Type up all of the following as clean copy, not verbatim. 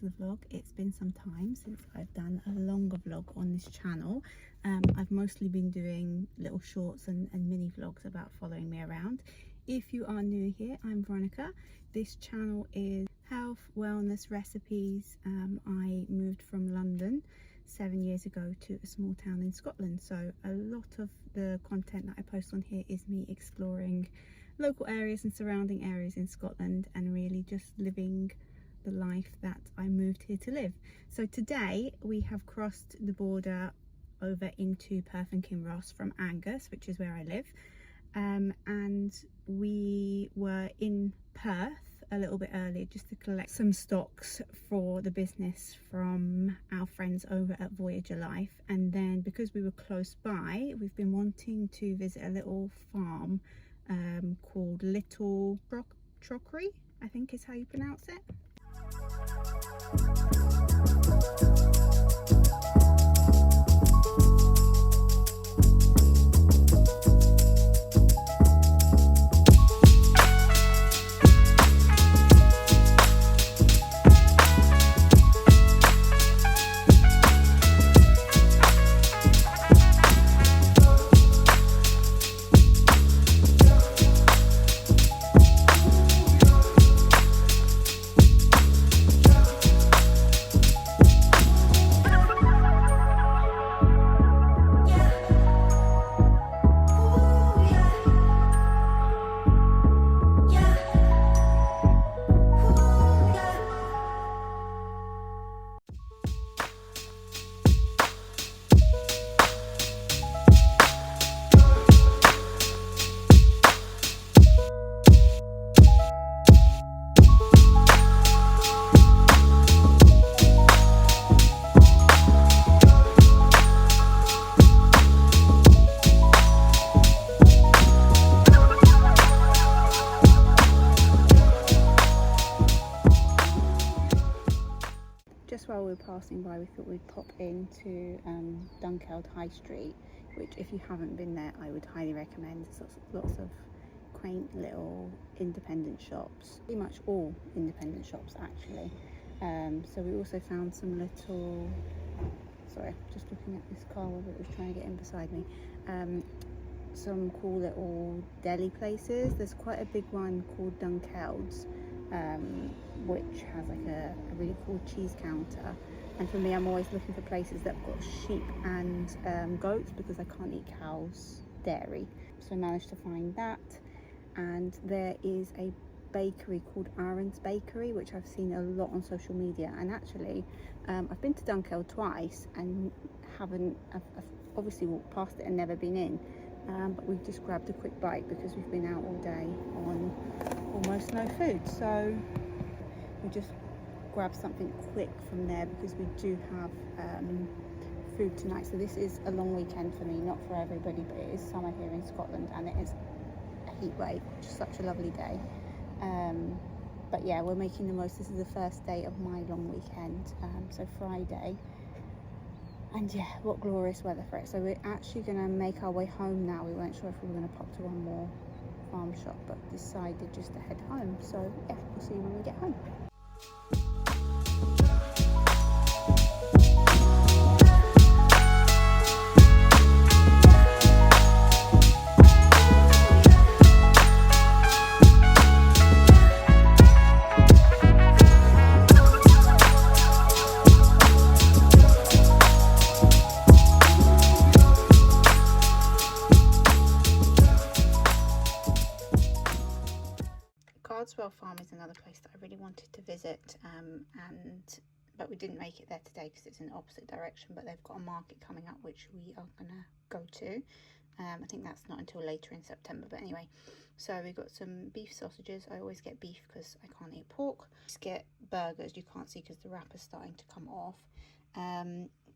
to the vlog. It's been some time since I've done a longer vlog on this channel. I've mostly been doing little shorts and mini vlogs about following me around. If you are new here, I'm Veronica. This channel is health, wellness, recipes. I moved from London 7 years ago to a small town in Scotland, so a lot of the content that I post on here is me exploring local areas and surrounding areas in Scotland and really just living the life that I moved here to live. So today we have crossed the border over into Perth and Kinross from Angus, which is where I live, and we were in Perth a little bit earlier just to collect some stocks for the business from our friends over at Voyager Life. And then because we were close by, we've been wanting to visit a little farm called Little Trockery, I think is how you pronounce it. Just while we were passing by, we thought we'd pop into Dunkeld High Street, which if you haven't been there, I would highly recommend. There's lots of quaint little independent shops, pretty much all independent shops actually. So we also found some little, sorry, just looking at this car whether it was trying to get in beside me, some cool little deli places. There's quite a big one called Dunkeld's, which has like a really cool cheese counter. And for me, I'm always looking for places that have got sheep and goats because I can't eat cows' dairy. So I managed to find that. And there is a bakery called Aaron's Bakery, which I've seen a lot on social media. And actually, I've been to Dunkeld twice and I've obviously walked past it and never been in. But we've just grabbed a quick bite because we've been out all day on almost no food, so we just grabbed something quick from there because we do have food tonight. So this is a long weekend for me, not for everybody, but it is summer here in Scotland and it is a heat wave, which is such a lovely day. But yeah, we're making the most. This is the first day of my long weekend, so Friday. And yeah, what glorious weather for it. So we're actually going to make our way home now. We weren't sure if we were going to pop to one more farm shop, but decided just to head home. So yeah, we'll see you when we get home. Farm is another place that I really wanted to visit, but we didn't make it there today because it's in the opposite direction, but they've got a market coming up which we are gonna go to. I think that's not until later in September, but anyway, so we got some beef sausages. I always get beef because I can't eat pork. Just get burgers. You can't see because the wrapper's starting to come off.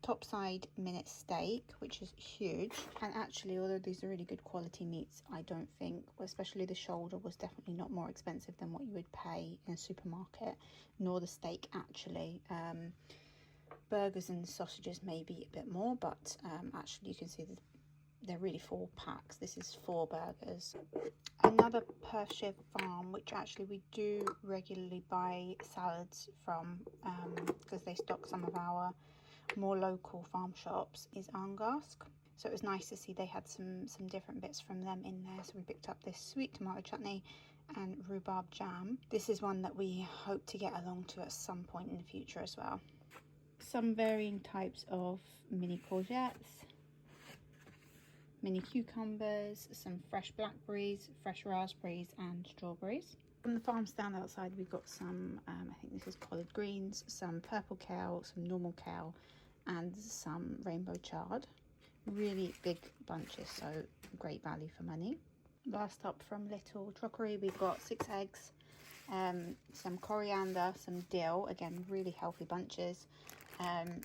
Topside minute steak, which is huge, and actually, although these are really good quality meats, I don't think, especially the shoulder, was definitely not more expensive than what you would pay in a supermarket, nor the steak actually. Burgers and sausages maybe a bit more, but actually you can see the they're really 4 packs. This is 4 burgers. Another Perthshire farm, which actually we do regularly buy salads from, because they stock some of our more local farm shops, is Angarsk. So it was nice to see they had some different bits from them in there. So we picked up this sweet tomato chutney and rhubarb jam. This is one that we hope to get along to at some point in the future as well. Some varying types of mini courgettes, mini cucumbers, some fresh blackberries, fresh raspberries and strawberries. From the farm stand outside we've got some, I think this is collard greens, some purple kale, some normal kale and some rainbow chard. Really big bunches, so great value for money. Last up from Little Trockery, we've got 6 eggs, some coriander, some dill, again really healthy bunches,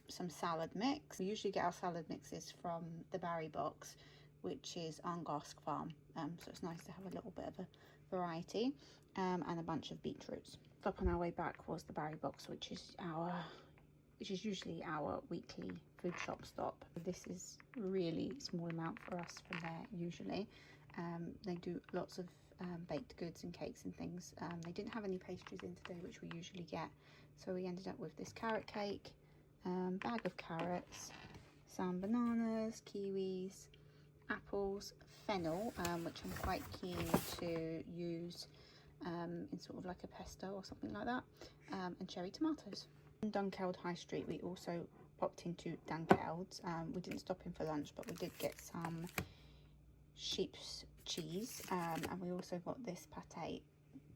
some salad mix. We usually get our salad mixes from the Barry box, which is Angarsk farm, so it's nice to have a little bit of a variety, and a bunch of beetroots. Up on our way back was the Barry box, which is usually our weekly food shop stop. This is really small amount for us from there usually. They do lots of baked goods and cakes and things. They didn't have any pastries in today, which we usually get, so we ended up with this carrot cake, bag of carrots, some bananas, kiwis, apples, fennel, which I'm quite keen to use in sort of like a pesto or something like that, and cherry tomatoes. On Dunkeld High Street we also popped into Dunkeld. We didn't stop in for lunch, but we did get some sheep's cheese, and we also got this pate.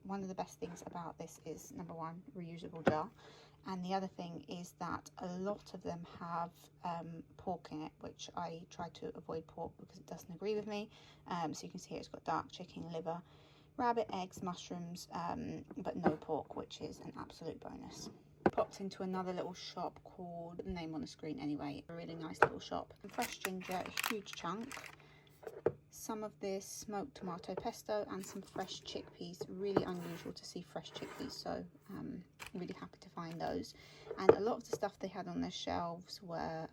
One of the best things about this is, number one, reusable jar, and the other thing is that a lot of them have pork in it, which I try to avoid pork because it doesn't agree with me. So you can see here it's got dark chicken liver, rabbit, eggs, mushrooms, but no pork, which is an absolute bonus. Popped into another little shop called, name on the screen anyway, a really nice little shop. Fresh ginger, a huge chunk, some of this smoked tomato pesto and some fresh chickpeas. Really unusual to see fresh chickpeas, so really happy to find those. And a lot of the stuff they had on their shelves were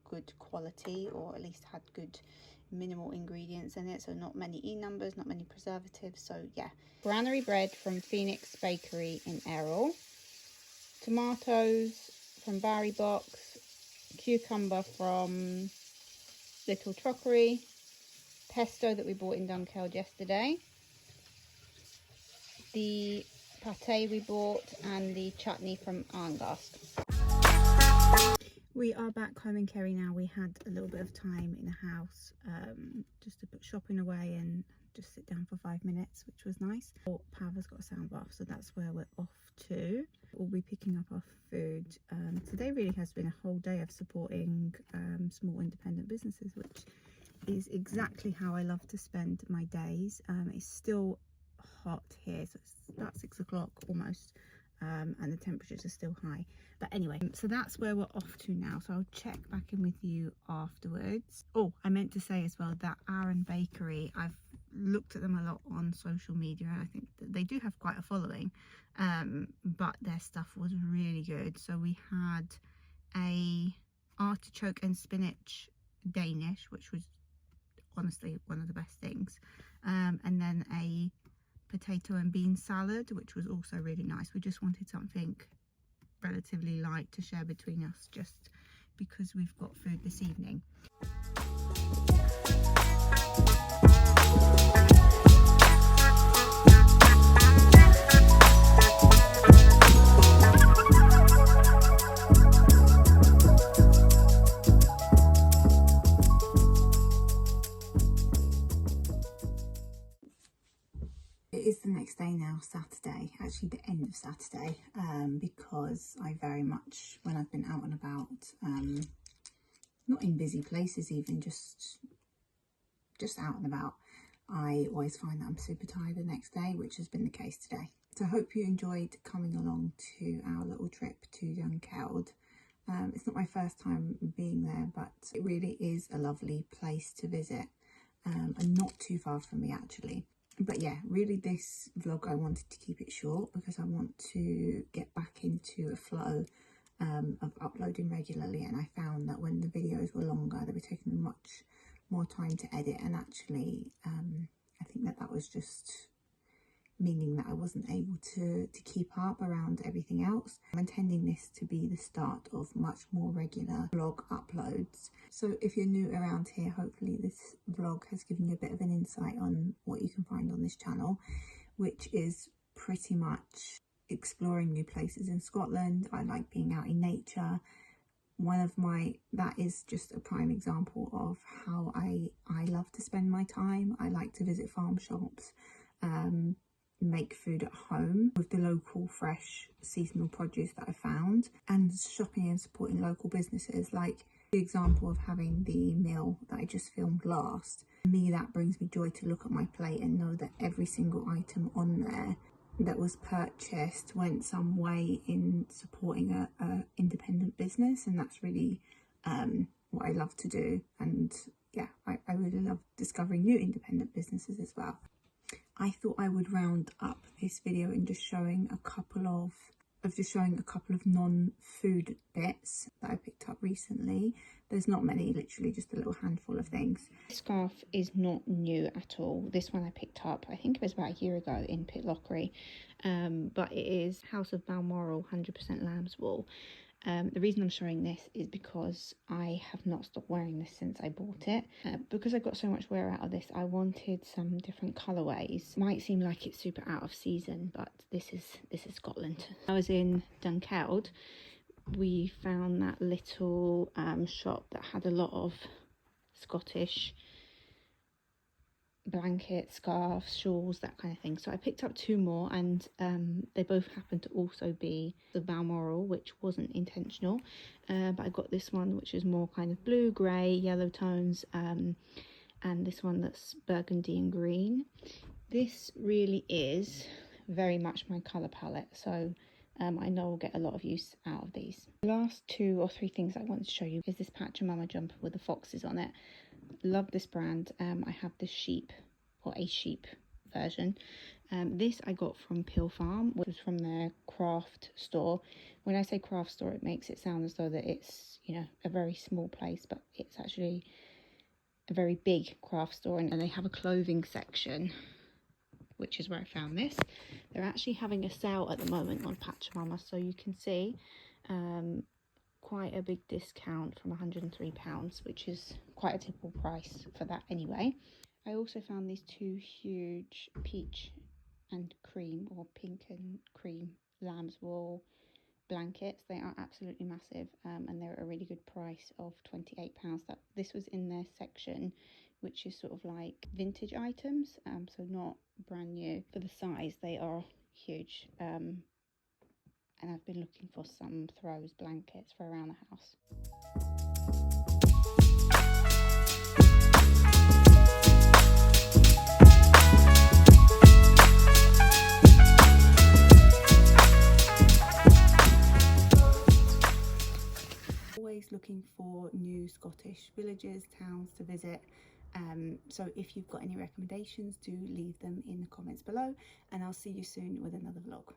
good quality, or at least had good minimal ingredients in it, so not many E numbers, not many preservatives. So yeah, granary bread from Phoenix Bakery in Errol, tomatoes from Barry Box, cucumber from Little Trockery, pesto that we bought in Dunkeld yesterday, the pate we bought, and the chutney from Angarsk. We are back home in Kerry now. We had a little bit of time in the house just to put shopping away and just sit down for 5 minutes, which was nice. Pava's got a sound bath, so that's where we're off to. We'll be picking up our food. Today really has been a whole day of supporting small independent businesses, which is exactly how I love to spend my days. It's still hot here, so it's about 6 o'clock almost, and the temperatures are still high. But anyway, so that's where we're off to now, so I'll check back in with you afterwards. Oh, I meant to say as well that Aaron Bakery, I've looked at them a lot on social media, and I think that they do have quite a following, but their stuff was really good. So we had a artichoke and spinach Danish, which was honestly one of the best things, and then a potato and bean salad, which was also really nice. We just wanted something relatively light to share between us, just because we've got food this evening. It is the next day now, Saturday, actually the end of Saturday, because I very much, when I've been out and about, not in busy places even, just out and about, I always find that I'm super tired the next day, which has been the case today. So I hope you enjoyed coming along to our little trip to Dunkeld. It's not my first time being there, but it really is a lovely place to visit, and not too far from me actually. But yeah, really this vlog I wanted to keep it short because I want to get back into a flow of uploading regularly, and I found that when the videos were longer they were taking me much more time to edit, and actually I think that was just meaning that I wasn't able to keep up around everything else. I'm intending this to be the start of much more regular vlog uploads. So if you're new around here, hopefully this vlog has given you a bit of an insight on what you can find on this channel, which is pretty much exploring new places in Scotland. I like being out in nature. That is just a prime example of how I love to spend my time. I like to visit farm shops, make food at home with the local fresh seasonal produce that I found, and shopping and supporting local businesses. Like the example of having the meal that I just filmed last, for me that brings me joy to look at my plate and know that every single item on there that was purchased went some way in supporting a independent business, and that's really what I love to do. And yeah, I really love discovering new independent businesses as well. I thought I would round up this video in just showing a couple of non-food bits that I picked up recently. There's not many, literally just a little handful of things. This scarf is not new at all. This one I picked up, I think it was about a year ago in Pitlochry, but it is House of Balmoral 100% lamb's wool. The reason I'm showing this is because I have not stopped wearing this since I bought it. Because I got so much wear out of this, I wanted some different colourways. Might seem like it's super out of season, but this is Scotland. I was in Dunkeld. We found that little shop that had a lot of Scottish blankets, scarves, shawls, that kind of thing. So I picked up two more, and they both happened to also be the Balmoral, which wasn't intentional, but I got this one which is more kind of blue, grey, yellow tones, and this one that's burgundy and green. This really is very much my colour palette, so I know I'll get a lot of use out of these. The last 2 or 3 things I want to show you is this Patch of Mama jumper with the foxes on it. Love this brand. I have the sheep or a sheep version. This I got from Peel Farm, which was from their craft store. When I say craft store, it makes it sound as though that it's, you know, a very small place, but it's actually a very big craft store, and they have a clothing section, which is where I found this. They're actually having a sale at the moment on Patch of Mama, so you can see quite a big discount from £103, which is quite a typical price for that anyway. I also found these 2 huge peach and cream, or pink and cream, lamb's wool blankets. They are absolutely massive, and they're at a really good price of £28. This was in their section, which is sort of like vintage items, so not brand new. For the size, they are huge, and I've been looking for some throws blankets for around the house. Always looking for new Scottish villages, towns to visit. So if you've got any recommendations, do leave them in the comments below, and I'll see you soon with another vlog.